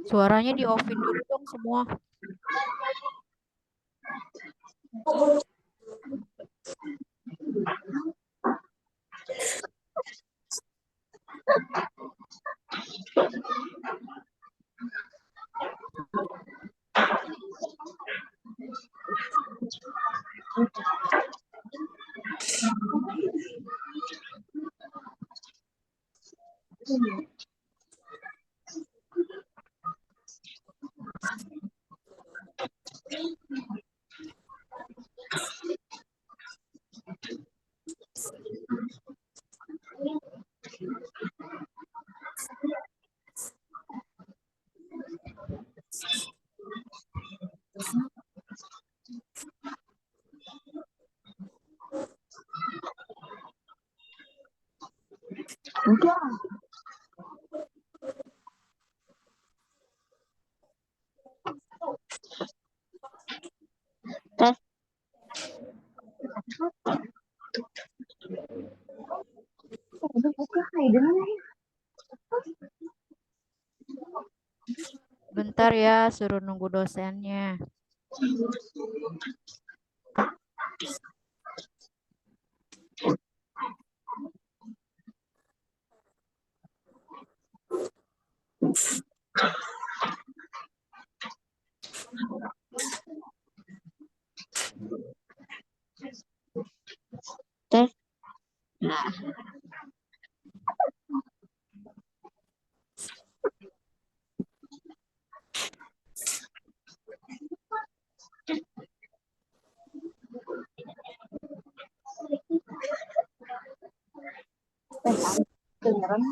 Suaranya di off-in dulu dong semua. Udah. Tes. Udah buka Hayden. Bentar ya, suruh nunggu dosennya. Tes. Nah. kedengeran.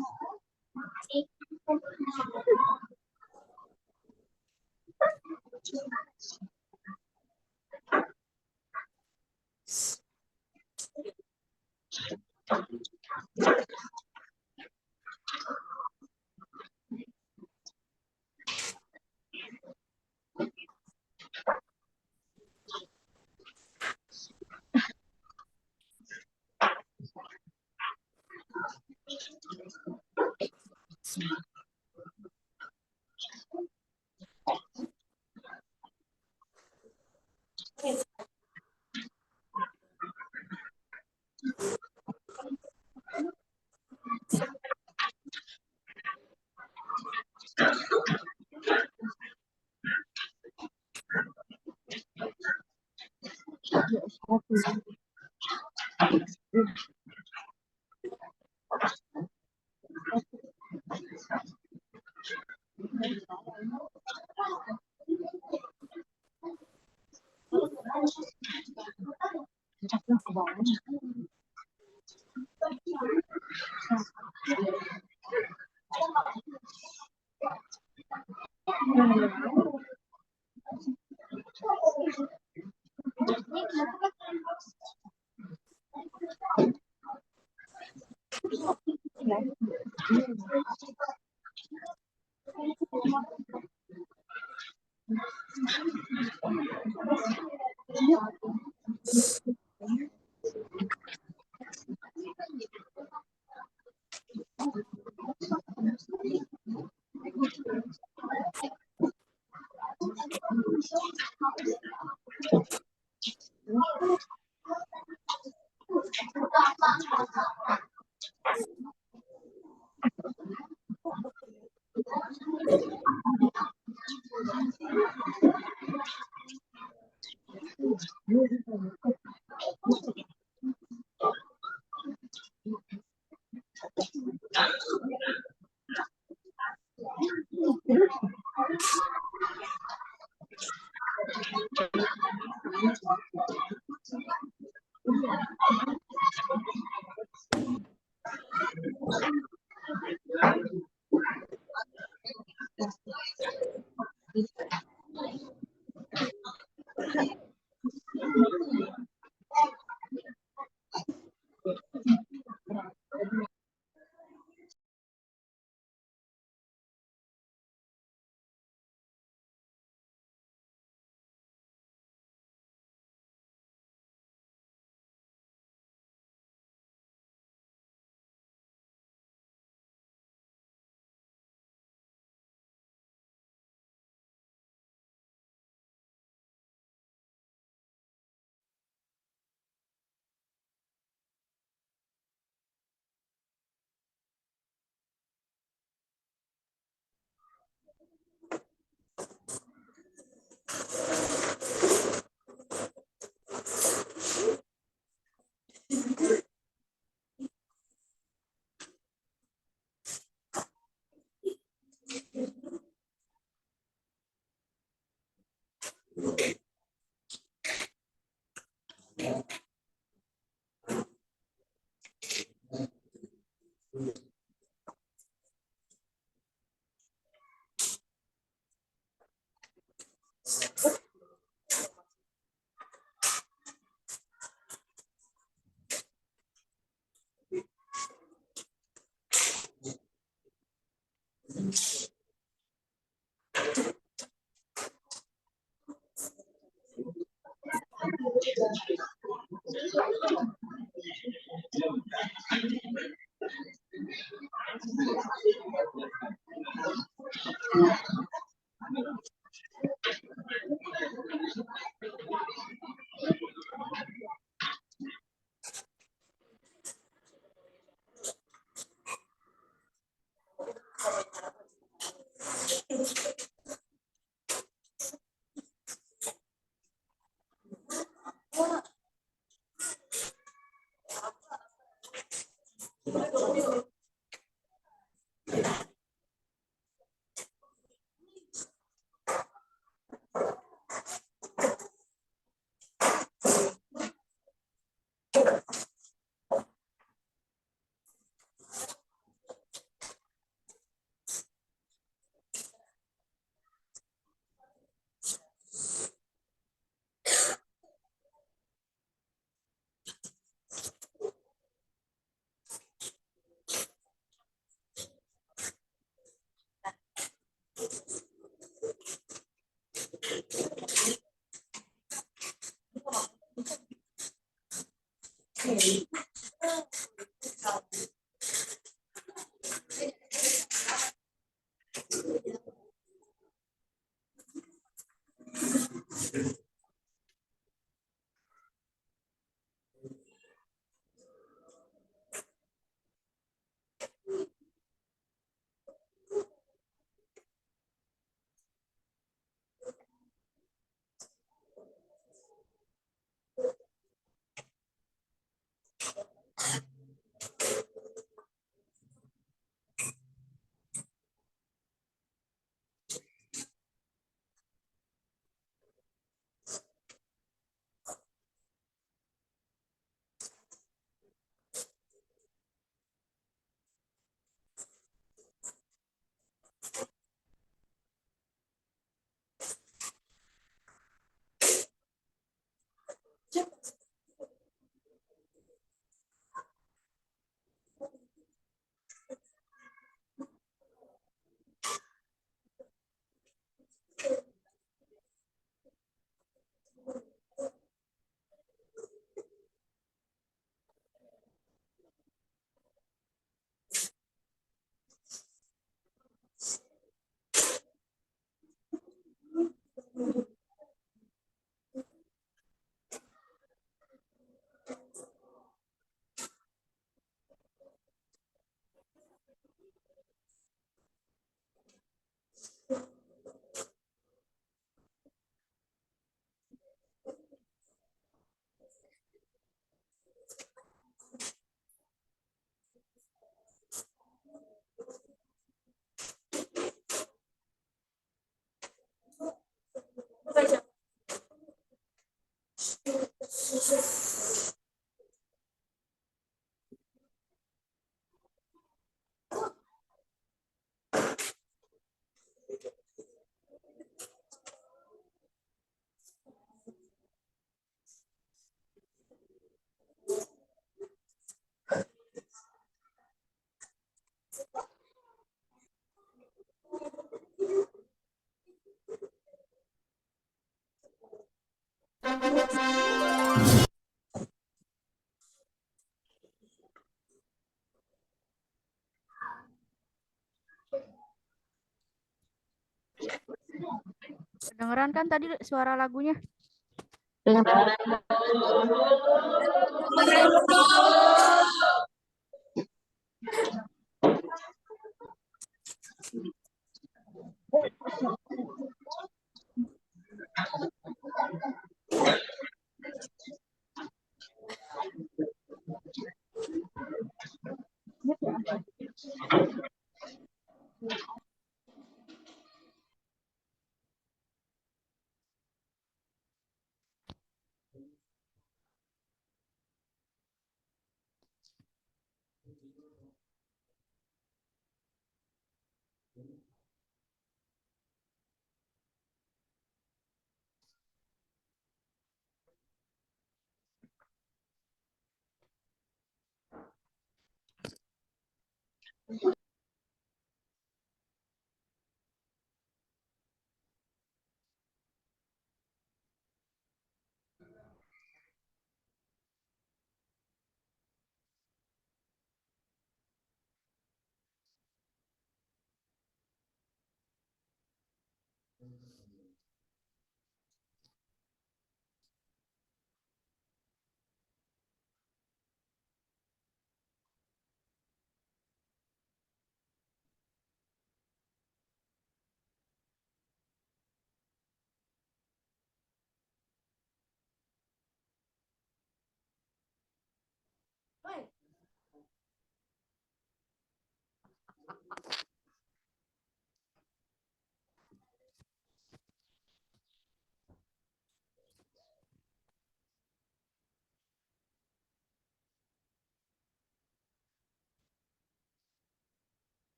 Dengeran kan tadi suara lagunya?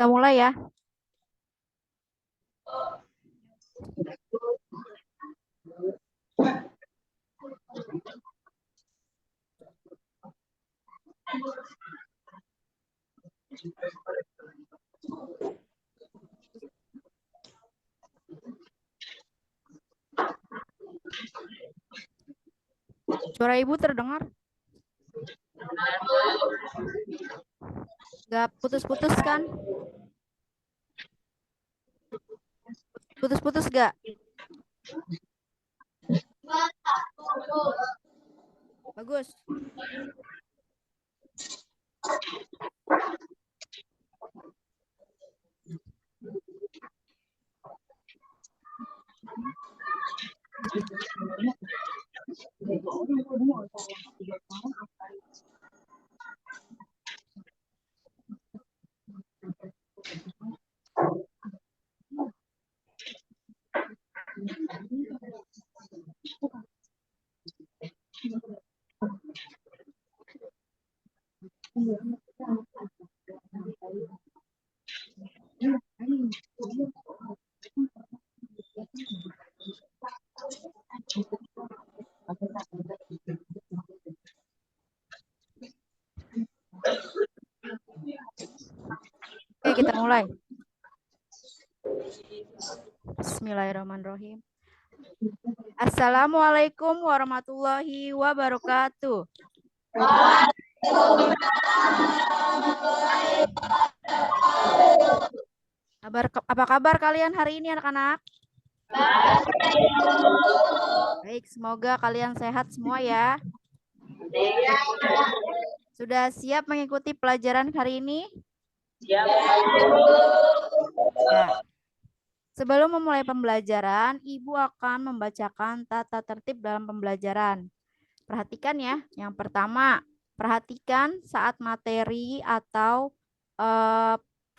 Kita mulai ya. Suara ibu terdengar? Gak putus-putus kan? Putus-putus gak? Bagus. Oke, kita mulai. Bismillahirrahmanirrahim. Assalamualaikum warahmatullahi wabarakatuh. Apa kabar kalian hari ini anak-anak? Baik, semoga kalian sehat semua ya. Sudah siap mengikuti pelajaran hari ini? Siap. Ya. Sebelum memulai pembelajaran, Ibu akan membacakan tata tertib dalam pembelajaran. Perhatikan ya. Yang pertama, perhatikan saat materi atau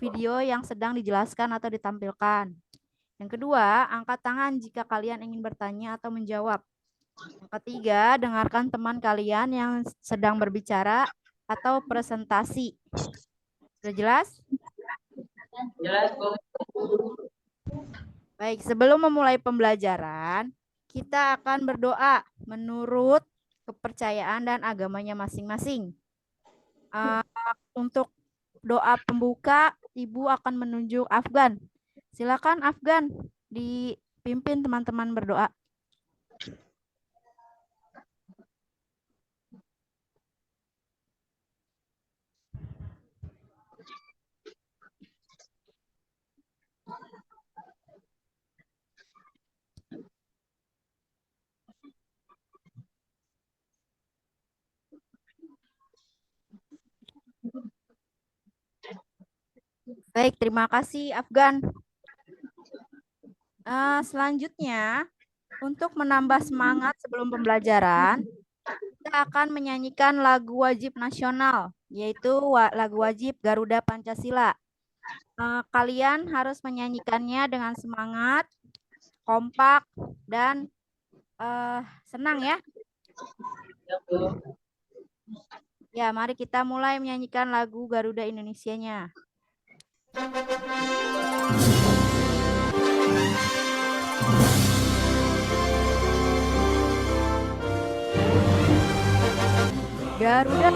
video yang sedang dijelaskan atau ditampilkan. Yang kedua, angkat tangan jika kalian ingin bertanya atau menjawab. Yang ketiga, dengarkan teman kalian yang sedang berbicara atau presentasi. Sudah jelas? Jelas, Bu. Baik, sebelum memulai pembelajaran, kita akan berdoa menurut kepercayaan dan agamanya masing-masing. Untuk doa pembuka, Ibu akan menunjuk Afgan. Silakan Afgan, dipimpin teman-teman berdoa. Baik, terima kasih Afgan. Selanjutnya, untuk menambah semangat sebelum pembelajaran, kita akan menyanyikan lagu wajib nasional, yaitu lagu wajib Garuda Pancasila. Kalian harus menyanyikannya dengan semangat, kompak, dan senang ya. Ya, mari kita mulai menyanyikan lagu Garuda Indonesianya. Garuda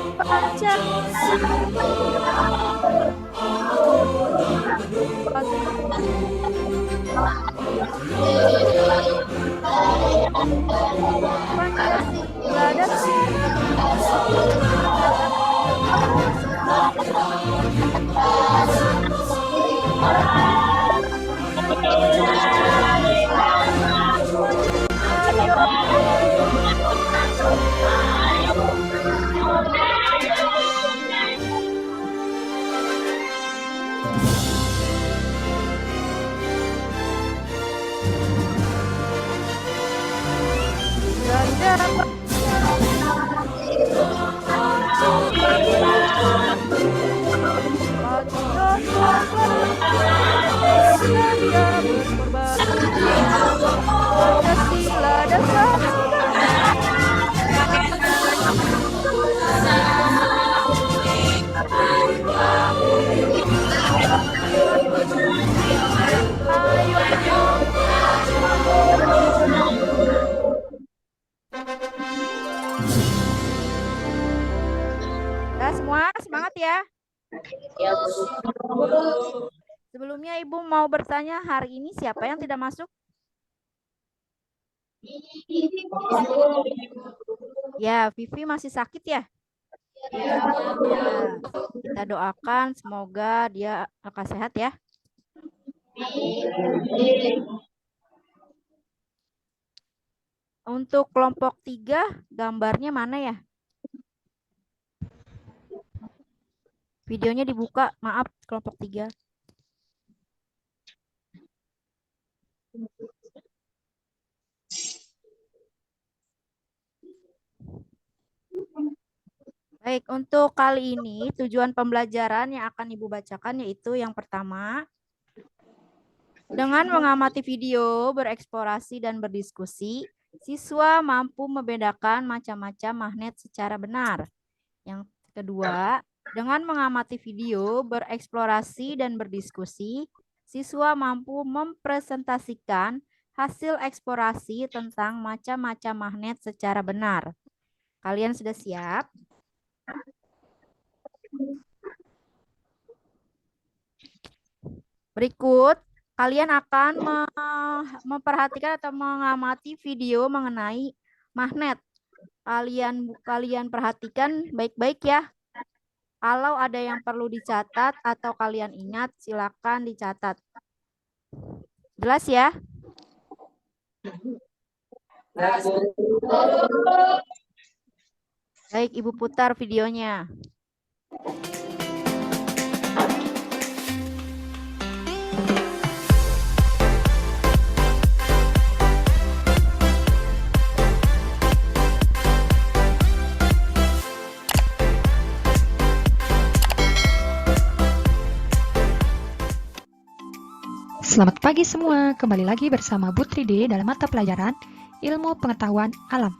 semua semangat ya. Sebelumnya Ibu mau bertanya, hari ini siapa yang tidak masuk? Ya, Vivi masih sakit ya? Ya, kita doakan semoga dia lekas sehat ya. Untuk kelompok 3, gambarnya mana ya? Videonya dibuka, maaf kelompok 3. Baik, untuk kali ini tujuan pembelajaran yang akan Ibu bacakan yaitu yang pertama, dengan mengamati video, bereksplorasi, dan berdiskusi, siswa mampu membedakan macam-macam magnet secara benar. Yang kedua, dengan mengamati video, bereksplorasi, dan berdiskusi, siswa mampu mempresentasikan hasil eksplorasi tentang macam-macam magnet secara benar. Kalian sudah siap? Berikut, kalian akan memperhatikan atau mengamati video mengenai magnet. Kalian perhatikan baik-baik ya. Kalau ada yang perlu dicatat atau kalian ingat, silakan dicatat. Jelas ya? Baik, Ibu putar videonya. Selamat pagi semua, kembali lagi bersama Bu Tride dalam mata pelajaran Ilmu Pengetahuan Alam.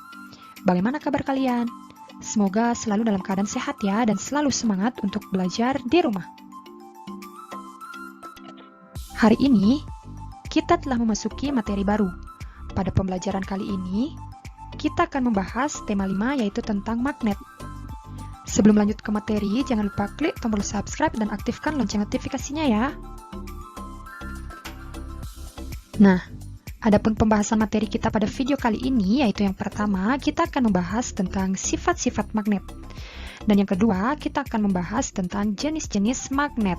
Bagaimana kabar kalian? Semoga selalu dalam keadaan sehat ya dan selalu semangat untuk belajar di rumah. Hari ini, kita telah memasuki materi baru. Pada pembelajaran kali ini, kita akan membahas tema 5 yaitu tentang magnet. Sebelum lanjut ke materi, jangan lupa klik tombol subscribe dan aktifkan lonceng notifikasinya ya. Nah, adapun pembahasan materi kita pada video kali ini yaitu yang pertama, kita akan membahas tentang sifat-sifat magnet. Dan yang kedua, kita akan membahas tentang jenis-jenis magnet.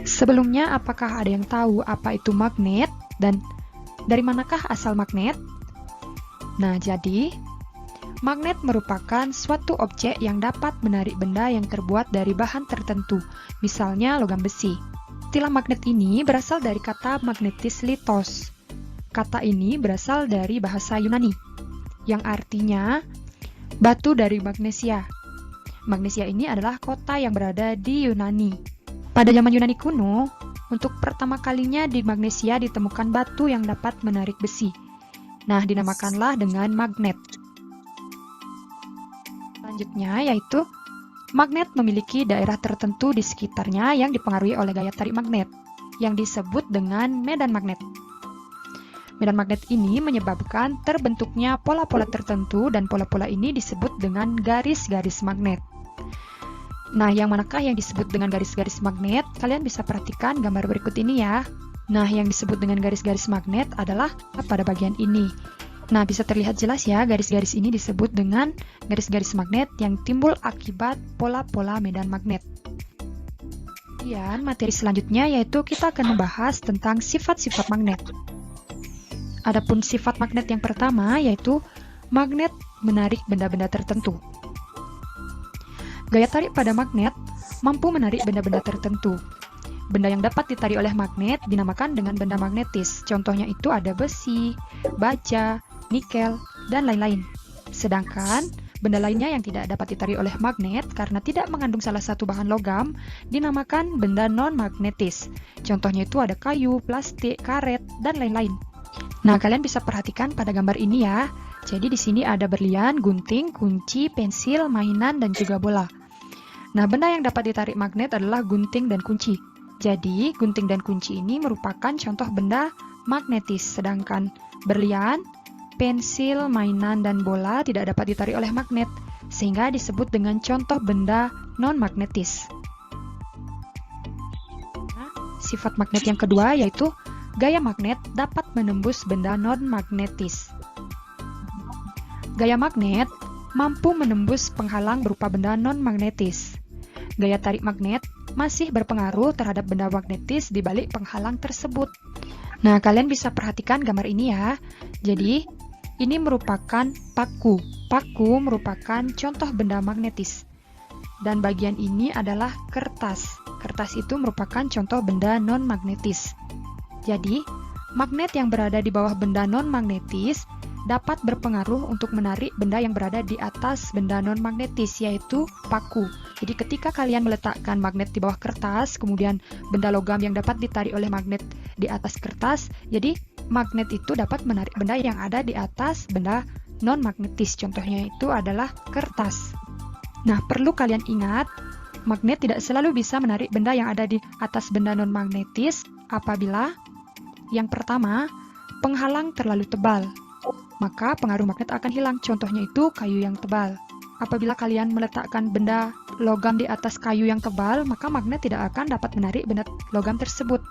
Sebelumnya, apakah ada yang tahu apa itu magnet dan dari manakah asal magnet? Nah, jadi magnet merupakan suatu objek yang dapat menarik benda yang terbuat dari bahan tertentu, misalnya logam besi. Istilah magnet ini berasal dari kata magnetis litos. Kata ini berasal dari bahasa Yunani, yang artinya batu dari magnesia. Magnesia ini adalah kota yang berada di Yunani. Pada zaman Yunani kuno, untuk pertama kalinya di Magnesia ditemukan batu yang dapat menarik besi. Nah, dinamakanlah dengan magnet. Selanjutnya yaitu magnet memiliki daerah tertentu di sekitarnya yang dipengaruhi oleh gaya tarik magnet, yang disebut dengan medan magnet. Medan magnet ini menyebabkan terbentuknya pola-pola tertentu dan pola-pola ini disebut dengan garis-garis magnet. Nah, yang manakah yang disebut dengan garis-garis magnet? Kalian bisa perhatikan gambar berikut ini ya. Nah, yang disebut dengan garis-garis magnet adalah pada bagian ini. Nah, bisa terlihat jelas ya, garis-garis ini disebut dengan garis-garis magnet yang timbul akibat pola-pola medan magnet. Kemudian, materi selanjutnya yaitu kita akan membahas tentang sifat-sifat magnet. Adapun sifat magnet yang pertama yaitu magnet menarik benda-benda tertentu. Gaya tarik pada magnet mampu menarik benda-benda tertentu. Benda yang dapat ditarik oleh magnet dinamakan dengan benda magnetis. Contohnya itu ada besi, baja, nikel, dan lain-lain. Sedangkan benda lainnya yang tidak dapat ditarik oleh magnet karena tidak mengandung salah satu bahan logam dinamakan benda non-magnetis. Contohnya itu ada kayu, plastik, karet, dan lain-lain. Nah, kalian bisa perhatikan pada gambar ini ya. Jadi di sini ada berlian, gunting, kunci, pensil, mainan, dan juga bola. Nah, benda yang dapat ditarik magnet adalah gunting dan kunci. Jadi, gunting dan kunci ini merupakan contoh benda magnetis, sedangkan berlian, pensil, mainan, dan bola tidak dapat ditarik oleh magnet, sehingga disebut dengan contoh benda non-magnetis. Nah, sifat magnet yang kedua yaitu gaya magnet dapat menembus benda non-magnetis. Gaya magnet mampu menembus penghalang berupa benda non-magnetis. Gaya tarik magnet masih berpengaruh terhadap benda magnetis di balik penghalang tersebut. Nah, kalian bisa perhatikan gambar ini ya. Jadi, ini merupakan paku. Paku merupakan contoh benda magnetis. Dan bagian ini adalah kertas. Kertas itu merupakan contoh benda non-magnetis. Jadi, magnet yang berada di bawah benda non-magnetis dapat berpengaruh untuk menarik benda yang berada di atas benda non-magnetis, yaitu paku. Jadi ketika kalian meletakkan magnet di bawah kertas, kemudian benda logam yang dapat ditarik oleh magnet di atas kertas, jadi magnet itu dapat menarik benda yang ada di atas benda non-magnetis. Contohnya itu adalah kertas. Nah, perlu kalian ingat, magnet tidak selalu bisa menarik benda yang ada di atas benda non-magnetis apabila yang pertama, penghalang terlalu tebal, maka pengaruh magnet akan hilang. Contohnya itu kayu yang tebal. Apabila kalian meletakkan benda logam di atas kayu yang tebal, maka magnet tidak akan dapat menarik benda logam tersebut.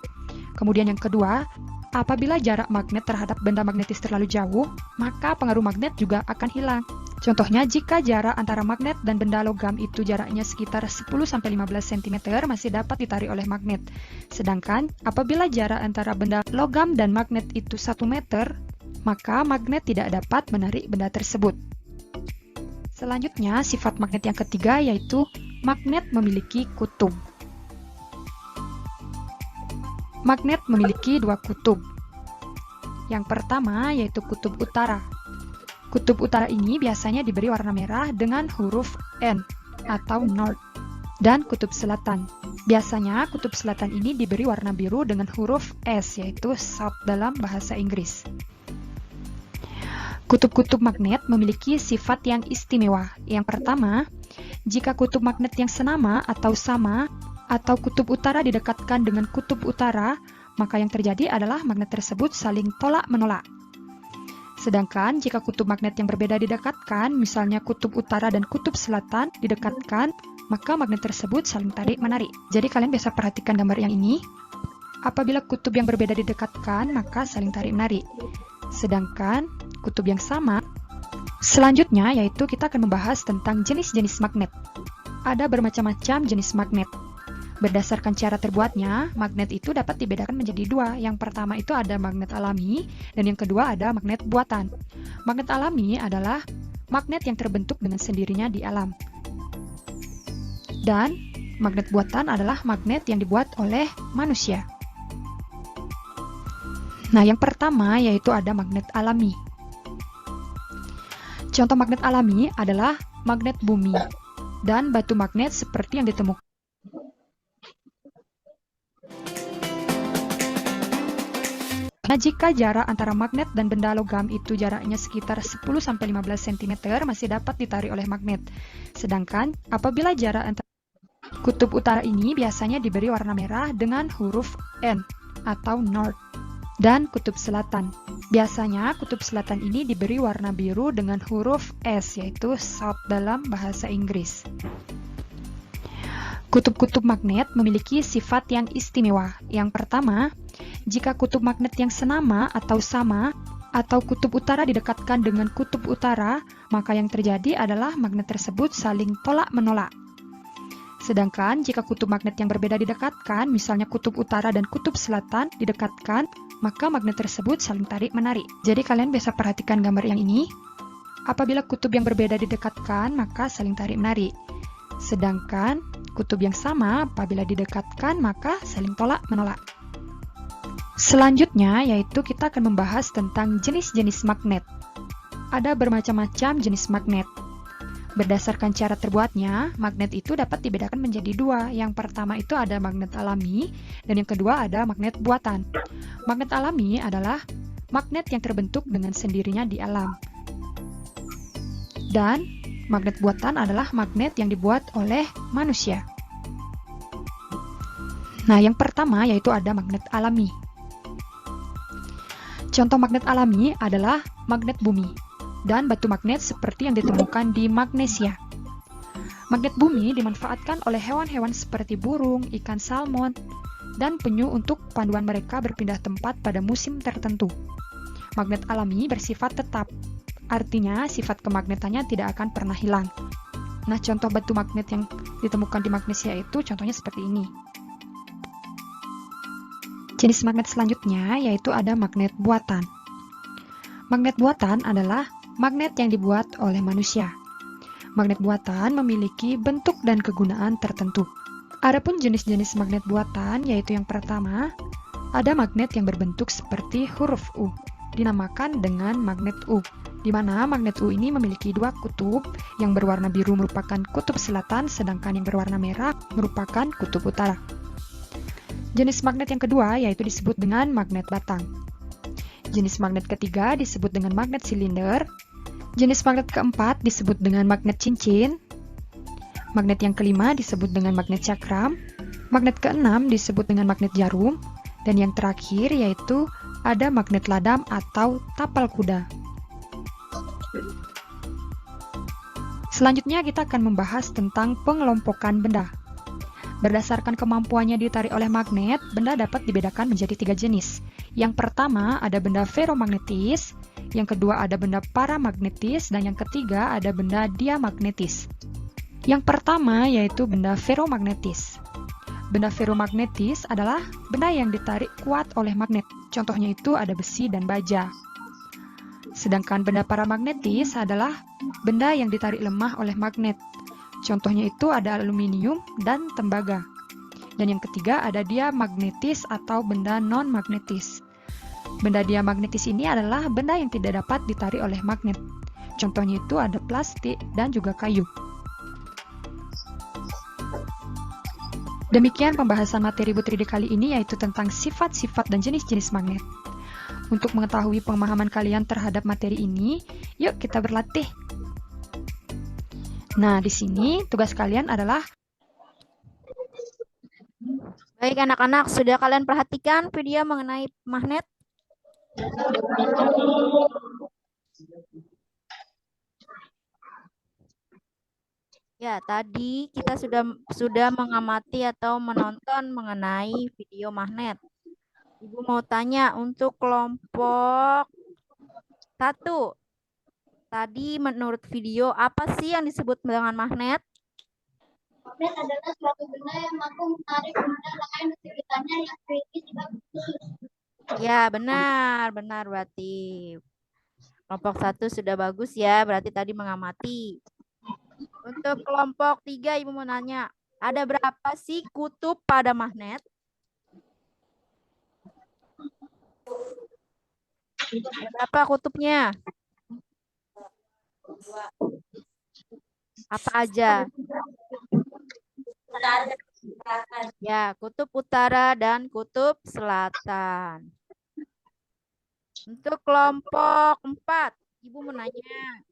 Kemudian yang kedua, apabila jarak magnet terhadap benda magnetis terlalu jauh, maka pengaruh magnet juga akan hilang. Contohnya, jika jarak antara magnet dan benda logam itu jaraknya sekitar 10-15 cm, masih dapat ditarik oleh magnet. Sedangkan, apabila jarak antara benda logam dan magnet itu 1 meter, maka magnet tidak dapat menarik benda tersebut. Selanjutnya, sifat magnet yang ketiga yaitu magnet memiliki kutub. Magnet memiliki 2 kutub. Yang pertama yaitu kutub utara. Kutub utara ini biasanya diberi warna merah dengan huruf N atau North. Dan kutub selatan. Biasanya kutub selatan ini diberi warna biru dengan huruf S, yaitu South dalam bahasa Inggris. Kutub-kutub magnet memiliki sifat yang istimewa. Yang pertama, jika kutub magnet yang senama atau sama, atau kutub utara didekatkan dengan kutub utara, maka yang terjadi adalah magnet tersebut saling tolak-menolak. Sedangkan jika kutub magnet yang berbeda didekatkan, misalnya kutub utara dan kutub selatan didekatkan, maka magnet tersebut saling tarik-menarik. Jadi kalian bisa perhatikan gambar yang ini. Apabila kutub yang berbeda didekatkan, maka saling tarik-menarik. Sedangkan kutub yang sama, selanjutnya yaitu kita akan membahas tentang jenis-jenis magnet. Ada bermacam-macam jenis magnet. Berdasarkan cara terbuatnya, magnet itu dapat dibedakan menjadi 2. Yang pertama itu ada magnet alami, dan yang kedua ada magnet buatan. Magnet alami adalah magnet yang terbentuk dengan sendirinya di alam. Dan magnet buatan adalah magnet yang dibuat oleh manusia. Nah, yang pertama yaitu ada magnet alami. Contoh magnet alami adalah magnet bumi dan batu magnet seperti yang ditemukan. Nah, jika jarak antara magnet dan benda logam itu jaraknya sekitar 10-15 cm, masih dapat ditarik oleh magnet. Sedangkan, apabila jarak antara kutub utara ini biasanya diberi warna merah dengan huruf N atau North. Dan kutub selatan. Biasanya kutub selatan ini diberi warna biru dengan huruf S, yaitu South dalam bahasa Inggris. Kutub-kutub magnet memiliki sifat yang istimewa. Yang pertama, jika kutub magnet yang senama atau sama, atau kutub utara didekatkan dengan kutub utara, maka yang terjadi adalah magnet tersebut saling tolak-menolak. Sedangkan jika kutub magnet yang berbeda didekatkan, misalnya kutub utara dan kutub selatan didekatkan, maka magnet tersebut saling tarik-menarik. Jadi kalian bisa perhatikan gambar yang ini. Apabila kutub yang berbeda didekatkan, maka saling tarik-menarik. Sedangkan kutub yang sama apabila didekatkan, maka saling tolak-menolak. Selanjutnya yaitu kita akan membahas tentang jenis-jenis magnet. Ada bermacam-macam jenis magnet. Berdasarkan cara terbuatnya, magnet itu dapat dibedakan menjadi 2. Yang pertama itu ada magnet alami, dan yang kedua ada magnet buatan. Magnet alami adalah magnet yang terbentuk dengan sendirinya di alam. Dan magnet buatan adalah magnet yang dibuat oleh manusia. Nah, yang pertama yaitu ada magnet alami. Contoh magnet alami adalah magnet bumi dan batu magnet seperti yang ditemukan di Magnesia. Magnet bumi dimanfaatkan oleh hewan-hewan seperti burung, ikan salmon, dan penyu untuk panduan mereka berpindah tempat pada musim tertentu. Magnet alami bersifat tetap, artinya sifat kemagnetannya tidak akan pernah hilang. Nah, contoh batu magnet yang ditemukan di Magnesia itu contohnya seperti ini. Jenis magnet selanjutnya yaitu ada magnet buatan. Magnet buatan adalah magnet yang dibuat oleh manusia. Magnet buatan memiliki bentuk dan kegunaan tertentu. Adapun jenis-jenis magnet buatan yaitu yang pertama, ada magnet yang berbentuk seperti huruf U, dinamakan dengan magnet U. di mana magnet U ini memiliki dua kutub. Yang berwarna biru merupakan kutub selatan, sedangkan yang berwarna merah merupakan kutub utara. Jenis magnet yang kedua yaitu disebut dengan magnet batang. Jenis magnet ketiga disebut dengan magnet silinder. Jenis magnet keempat disebut dengan magnet cincin. Magnet yang kelima disebut dengan magnet cakram. Magnet keenam disebut dengan magnet jarum. Dan yang terakhir yaitu ada magnet ladam atau tapal kuda. Selanjutnya kita akan membahas tentang pengelompokan benda. Berdasarkan kemampuannya ditarik oleh magnet, benda dapat dibedakan menjadi 3 jenis. Yang pertama ada benda ferromagnetis, yang kedua ada benda paramagnetis, dan yang ketiga ada benda diamagnetis. Yang pertama yaitu benda ferromagnetis. Benda ferromagnetis adalah benda yang ditarik kuat oleh magnet. Contohnya itu ada besi dan baja. Sedangkan benda paramagnetis adalah benda yang ditarik lemah oleh magnet. Contohnya itu ada aluminium dan tembaga. Dan yang ketiga ada diamagnetis atau benda non-magnetis. Benda diamagnetis ini adalah benda yang tidak dapat ditarik oleh magnet. Contohnya itu ada plastik dan juga kayu. Demikian pembahasan materi Bu Tridi kali ini, yaitu tentang sifat-sifat dan jenis-jenis magnet. Untuk mengetahui pemahaman kalian terhadap materi ini, yuk kita berlatih. Nah, di sini tugas kalian adalah Baik anak-anak, sudah kalian perhatikan video mengenai magnet? Ya, tadi kita sudah mengamati atau menonton mengenai video magnet. Ibu mau tanya untuk kelompok 1. Tadi menurut video apa sih yang disebut dengan magnet? Magnet adalah suatu benda yang mampu menarik benda lain di sekitarnya yang kritis juga khusus. Ya, benar berarti. Kelompok 1 sudah bagus ya, berarti tadi mengamati. Untuk kelompok 3 Ibu mau nanya, ada berapa sih kutub pada magnet? Berapa kutubnya? Apa aja? Ya, kutub utara dan kutub selatan. Untuk kelompok 4, Ibu menanya,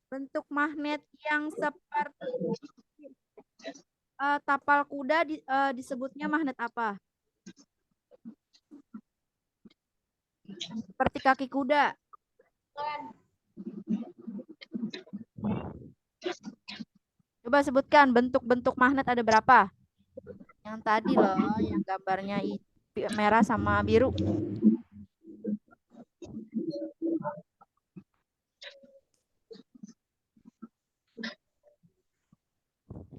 bentuk magnet yang seperti tapal kuda disebutnya magnet apa? Seperti kaki kuda. Coba sebutkan bentuk-bentuk magnet ada berapa? Yang tadi loh, yang gambarnya merah sama biru.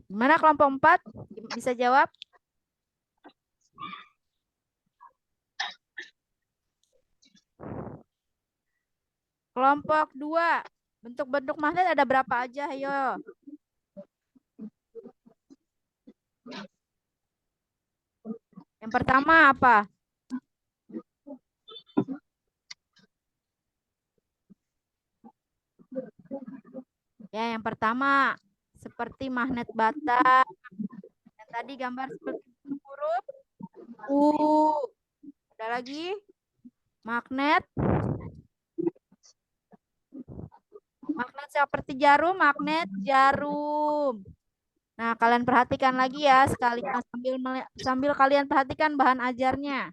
Gimana kelompok 4? Bisa jawab? Kelompok 2, bentuk-bentuk magnet ada berapa aja? Ayo. Yang pertama apa? Ya, yang pertama seperti magnet bata. Yang tadi gambar seperti huruf U. Ada lagi? Magnet seperti jarum, magnet jarum. Nah, kalian perhatikan lagi ya, sekalian sambil kalian perhatikan bahan ajarnya.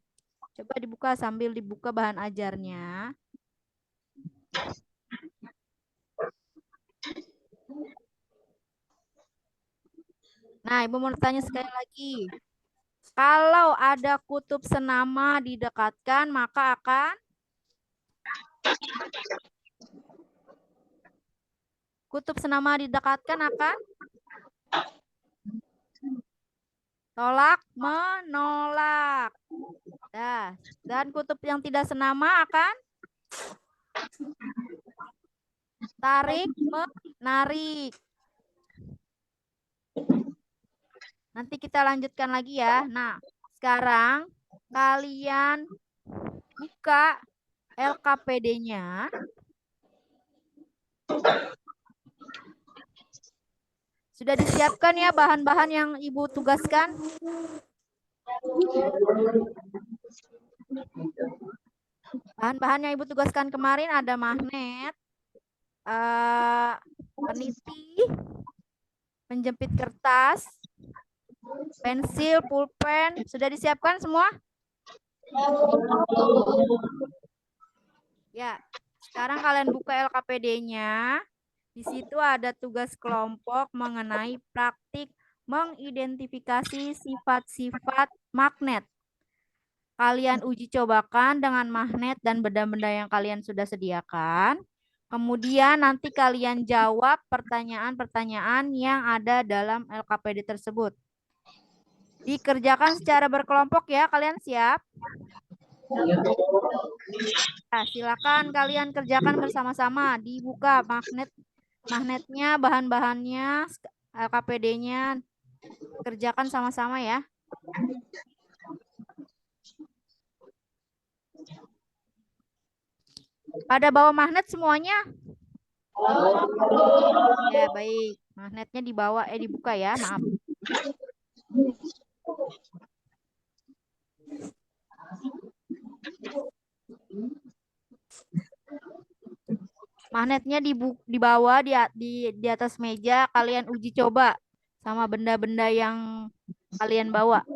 Coba dibuka sambil dibuka bahan ajarnya. Nah, Ibu mau tanya sekali lagi. Kalau ada kutub senama didekatkan, maka akan kutub senama didekatkan akan tolak menolak. Nah, dan kutub yang tidak senama akan tarik menarik. Nanti kita lanjutkan lagi ya. Nah, sekarang kalian buka LKPD-nya. Sudah disiapkan ya bahan-bahan yang Ibu tugaskan? Bahan-bahan yang Ibu tugaskan kemarin ada magnet, peniti, penjepit kertas, pensil, pulpen. Sudah disiapkan semua? Ya, sekarang kalian buka LKPD-nya. Di situ ada tugas kelompok mengenai praktik mengidentifikasi sifat-sifat magnet. Kalian uji cobakan dengan magnet dan benda-benda yang kalian sudah sediakan. Kemudian nanti kalian jawab pertanyaan-pertanyaan yang ada dalam LKPD tersebut. Dikerjakan secara berkelompok ya, kalian siap? Nah, silakan kalian kerjakan bersama-sama. Dibuka magnetnya, bahan-bahannya, LKPD-nya. Kerjakan sama-sama ya. Pada bawa magnet semuanya? Ya, baik. Magnetnya dibuka ya, maaf. Magnetnya dibawa di atas meja, kalian uji coba sama benda-benda yang kalian bawa.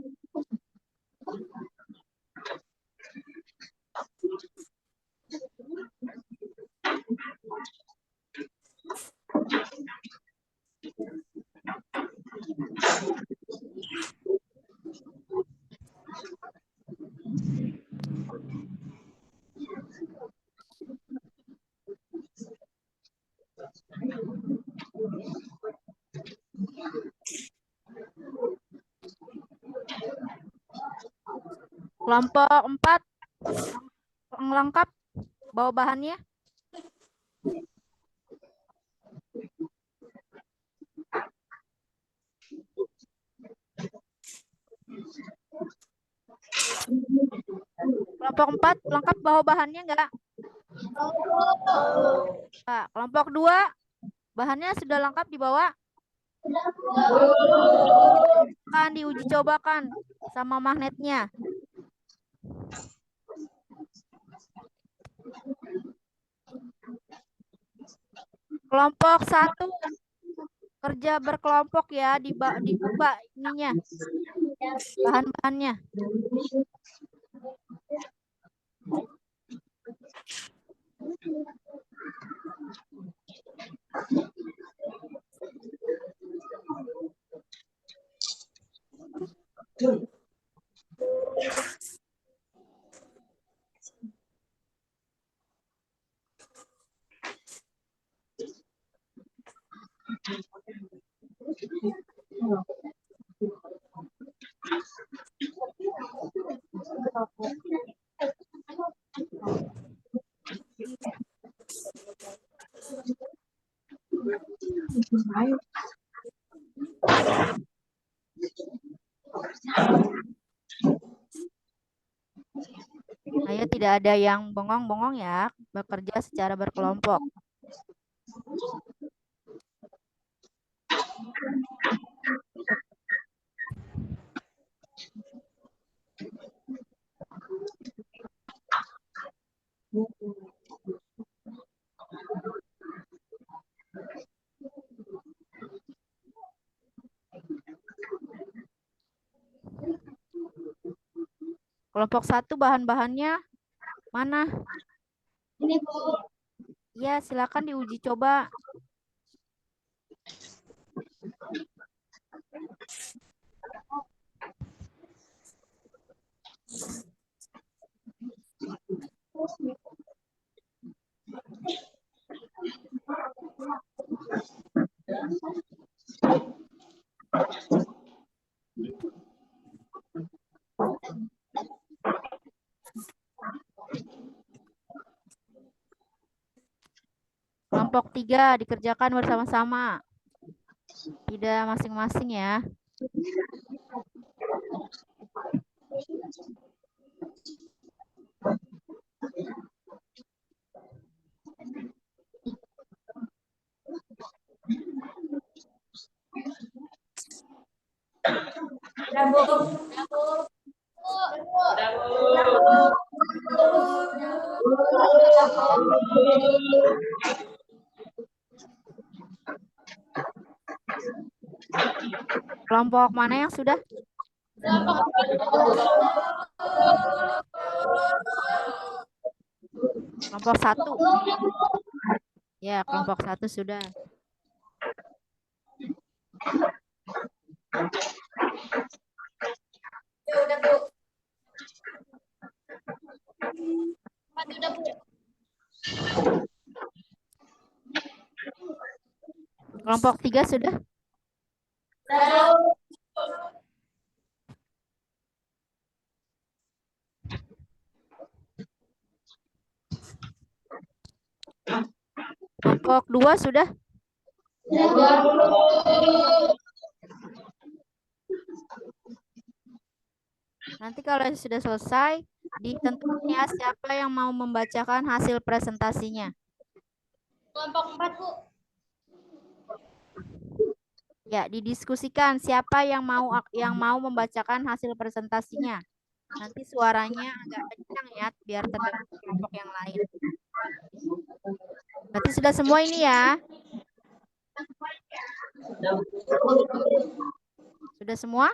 Kelompok 4 lengkap bawa bahannya. Kelompok 4 lengkap bawa bahannya enggak? Nah, kelompok 2 bahannya sudah lengkap dibawa? Kan diuji cobakan sama magnetnya. Kelompok 1 kerja berkelompok ya, dibuka ininya. Bahan-bahannya. Ayo, tidak ada yang bengong-bengong ya, bekerja secara berkelompok. Kelompok 1 bahan-bahannya mana? Ini, Bu. Ya, silakan diuji coba. Kelompok 3 dikerjakan bersama-sama. Tidak masing-masing ya. Udah, Bu. Kelompok mana yang sudah? Kelompok 1. Ya, kelompok 1 sudah. Kelompok 3 sudah? Kelompok 2 sudah? Nanti kalau sudah selesai, ditentukan ya siapa yang mau membacakan hasil presentasinya. Kelompok 4, Bu. Ya, didiskusikan siapa yang mau membacakan hasil presentasinya. Nanti suaranya agak kencang ya, biar terdengar kelompok yang lain. Berarti sudah semua ini ya? Sudah semua?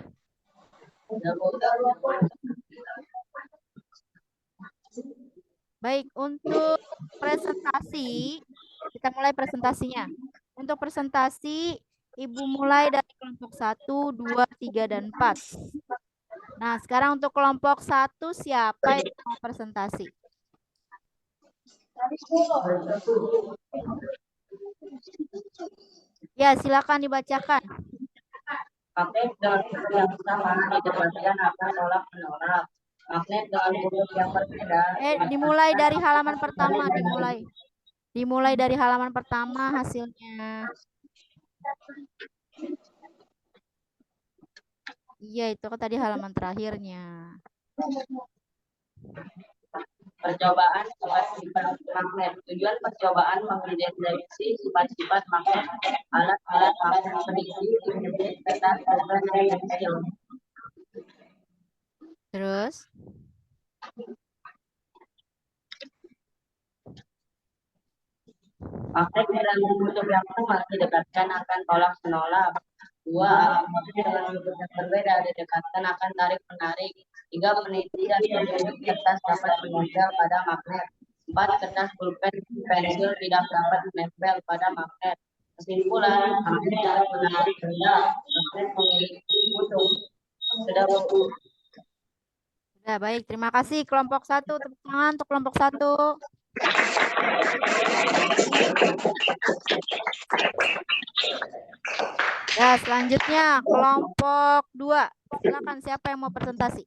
Baik, untuk presentasi, kita mulai presentasinya. Untuk presentasi, Ibu mulai dari kelompok 1, 2, 3, dan 4. Nah, sekarang untuk kelompok 1, siapa yang mau presentasi? Ya, silakan dibacakan. Magnet dengan huruf yang sama didapatkan akan tolak-menolak. Magnet dengan huruf yang berbeda. Dimulai dari halaman pertama, dimulai dari halaman pertama hasilnya. Iya, itu kan tadi halaman terakhirnya. Percobaan sifat-sifat magnet. Tujuan percobaan mengidentifikasi sifat-sifat magnet, alat-alat magnet prediksi, kertas, pulpen, dan pensil. Terus? Magnet dengan bentuk yang sama didekatkan akan tolak-menolak. 2. Alat magnet dengan bentuk yang berbeda didekatkan akan tarik-menarik. 3. Peneliti dan penunjuk kertas dapat menempel pada magnet. 4. Kertas, pulpen, pensil tidak dapat menempel pada magnet. Kesimpulan, magnet dapat menarik benda. Magnet memiliki kutu. Sudah, Bu. Sudah, baik. Terima kasih kelompok 1. Tepuk tangan untuk kelompok 1. Ya, selanjutnya kelompok 2. Silakan, siapa yang mau presentasi?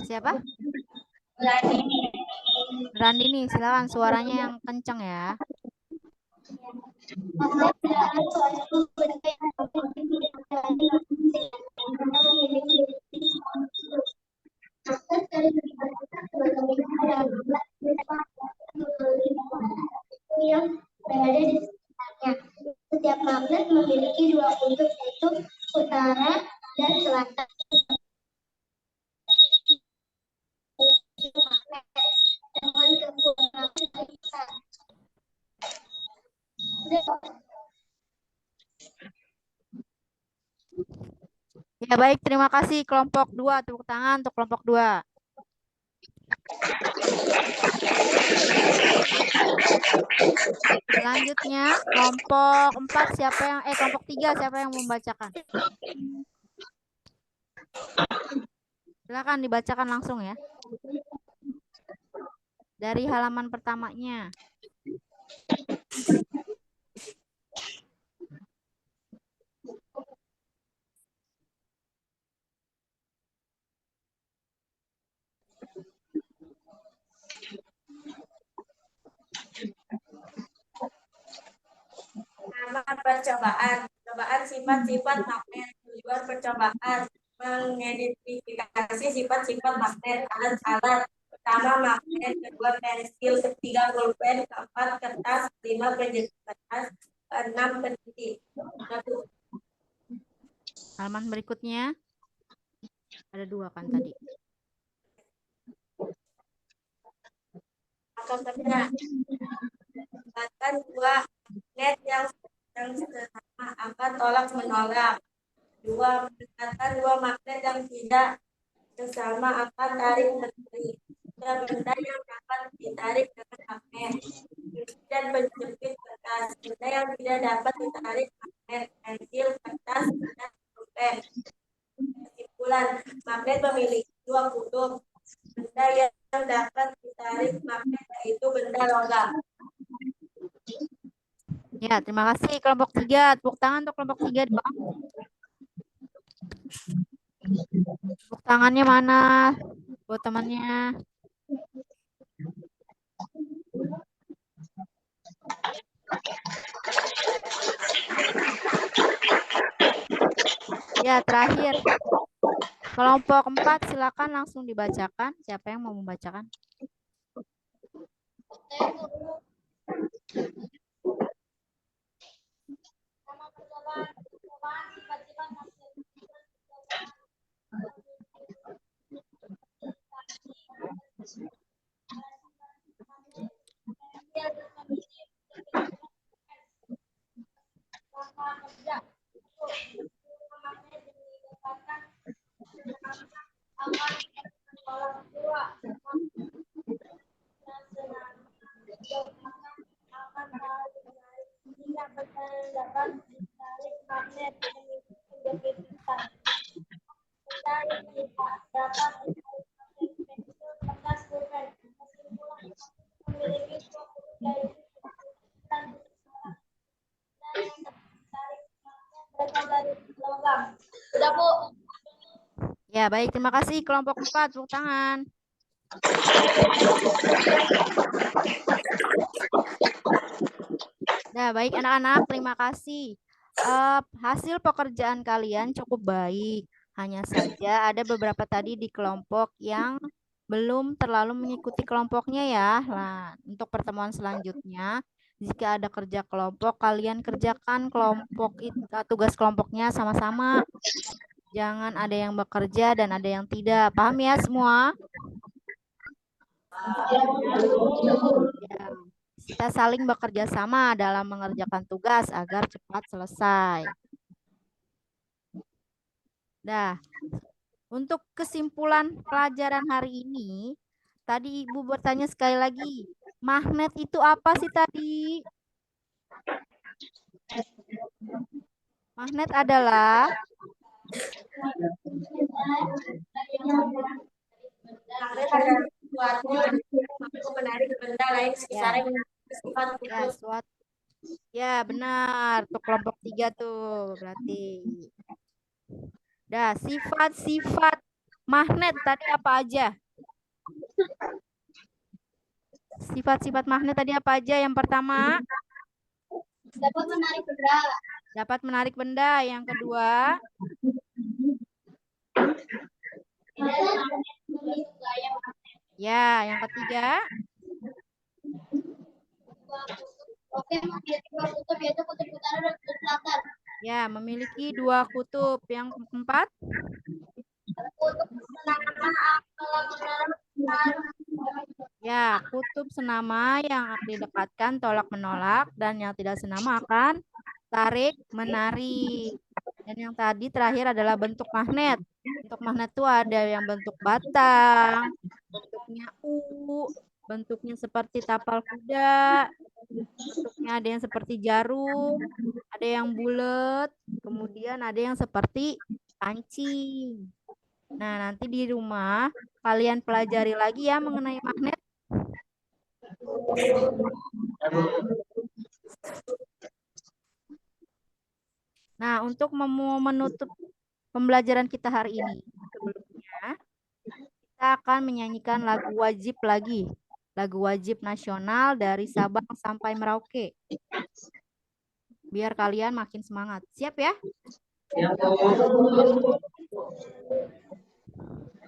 Siapa? Randini, silakan suaranya yang kencang ya. Yang berada di sekitarnya. Setiap magnet memiliki dua kutub, yaitu utara dan selatan. Dengan kekuatan besar. Ya, baik. Terima kasih kelompok 2. Tepuk tangan untuk kelompok 2. Selanjutnya kelompok 4 kelompok 3 siapa yang membacakan? Silakan dibacakan langsung ya. Dari halaman pertamanya. Percobaan sifat-sifat magnet. Tujuan percobaan mengidentifikasi sifat-sifat magnet, alat-alat. Pertama magnet, kedua pensil, ketiga pulpen, keempat kertas, 5 penjahit kertas, 6 peneliti. Halaman berikutnya. Ada 2 kan tadi. Contohnya, dapatkan 2 magnet yang sesama akan tolak menolak. 2. Mendapatkan 2 magnet yang tidak sesama akan tarik menarik. Benda yang dapat ditarik dengan magnet dan penjepit kertas. Benda yang tidak dapat ditarik magnet, pensil, kertas, dan pulpen. Kesimpulan, magnet memiliki 2 kutub. Benda yang dapat ditarik magnet yaitu benda logam. Ya, terima kasih kelompok 3. Tepuk tangan untuk kelompok 3 dong. Tepuk tangannya mana? Buat temannya. Ya, terakhir. Kelompok 4 silakan langsung dibacakan. Siapa yang mau membacakan? Ya, baik. Terima kasih kelompok 4. Tepuk tangan. Nah, baik anak-anak, terima kasih. Hasil pekerjaan kalian cukup baik. Hanya saja ada beberapa tadi di kelompok yang belum terlalu mengikuti kelompoknya ya. Nah, untuk pertemuan selanjutnya, jika ada kerja kelompok, kalian kerjakan tugas kelompoknya sama-sama. Jangan ada yang bekerja dan ada yang tidak. Paham ya semua? Ya. Kita saling bekerja sama dalam mengerjakan tugas agar cepat selesai. Nah, untuk kesimpulan pelajaran hari ini, tadi Ibu bertanya sekali lagi, magnet itu apa sih tadi? Magnet adalah Magnet adalah sesuatu yang mampu menarik benda lain sekitarnya bersifat khusus. Ya, benar. Untuk kelompok 3 tuh berarti. Dah, sifat-sifat magnet tadi apa aja? Sifat-sifat magnet tadi apa aja? Yang pertama, Dapat menarik benda. dapat menarik benda. Yang kedua, ya, yang ketiga, Oke, memiliki 2 kutub yaitu kutub utara dan kutub selatan. ya, memiliki 2 kutub. Yang keempat, Kutub ya, kutub senama yang didekatkan tolak menolak dan yang tidak senama akan tarik menarik. Dan yang tadi terakhir adalah bentuk magnet. Bentuk magnet itu ada yang bentuk batang, bentuknya U, bentuknya seperti tapal kuda, bentuknya ada yang seperti jarum, ada yang bulat, kemudian ada yang seperti pancing. Nah, nanti di rumah kalian pelajari lagi ya mengenai magnet. Nah, untuk menutup pembelajaran kita hari ini, sebelumnya kita akan menyanyikan lagu wajib lagi. Lagu wajib nasional dari Sabang sampai Merauke. Biar kalian makin semangat. Siap ya?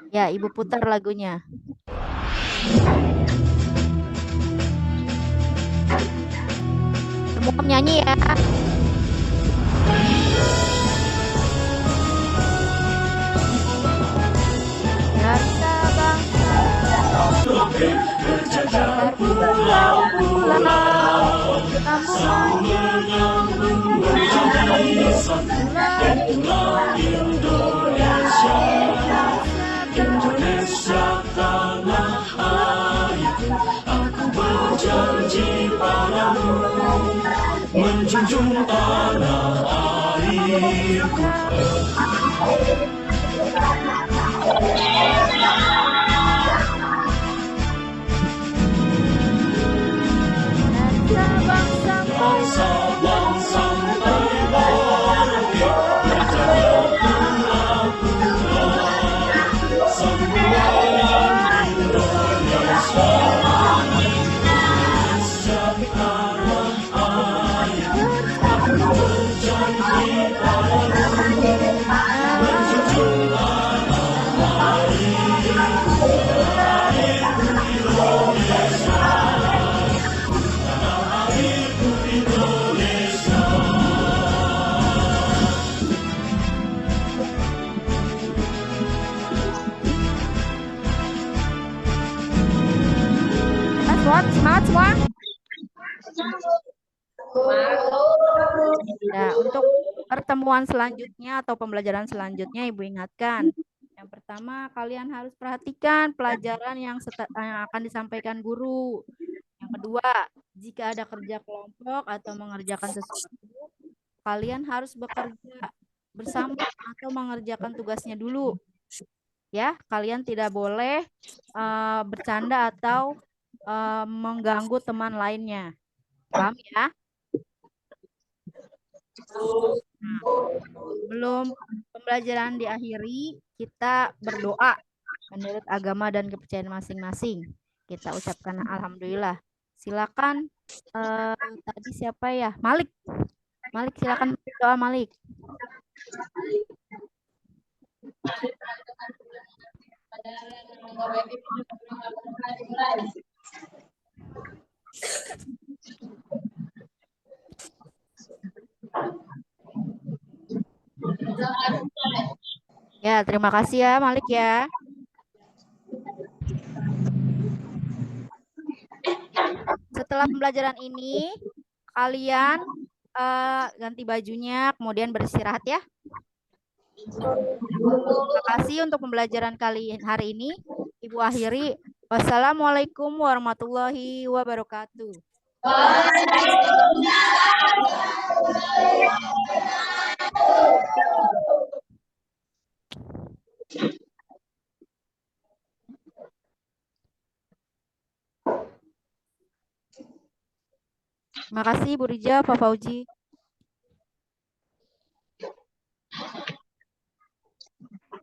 Ya, Ibu putar lagunya. Semua menyanyi ya. berpulau-pulau, sambungan menjadi itulah Indonesia. Indonesia tanah airku, aku berjanji padamu menjunjung tanah airku. Sabang sampai Merauke, berjalan pulau-pulau, sambungan Indonesia. Indonesia tanah airku, aku berjanji padamu menjunjung tanah airku. Airku Indonesia, tanah airku Indonesia. Semangat semua. Nah, untuk pertemuan selanjutnya atau pembelajaran selanjutnya Ibu ingatkan. Yang pertama, kalian harus perhatikan pelajaran yang akan disampaikan guru. Yang kedua, jika ada kerja kelompok atau mengerjakan sesuatu, kalian harus bekerja bersama atau mengerjakan tugasnya dulu. Ya, kalian tidak boleh bercanda atau mengganggu teman lainnya. Paham ya? Nah, sebelum pembelajaran diakhiri, kita berdoa menurut agama dan kepercayaan masing-masing. Kita ucapkan alhamdulillah. Silakan tadi siapa ya? Malik. Malik, silakan berdoa Malik. Ya, terima kasih ya Malik ya. Setelah pembelajaran ini, kalian ganti bajunya, kemudian beristirahat ya. Terima kasih untuk pembelajaran kali hari ini. Ibu akhiri. Wassalamualaikum warahmatullahi wabarakatuh. Terima kasih Bu Rija, Pak Fauji.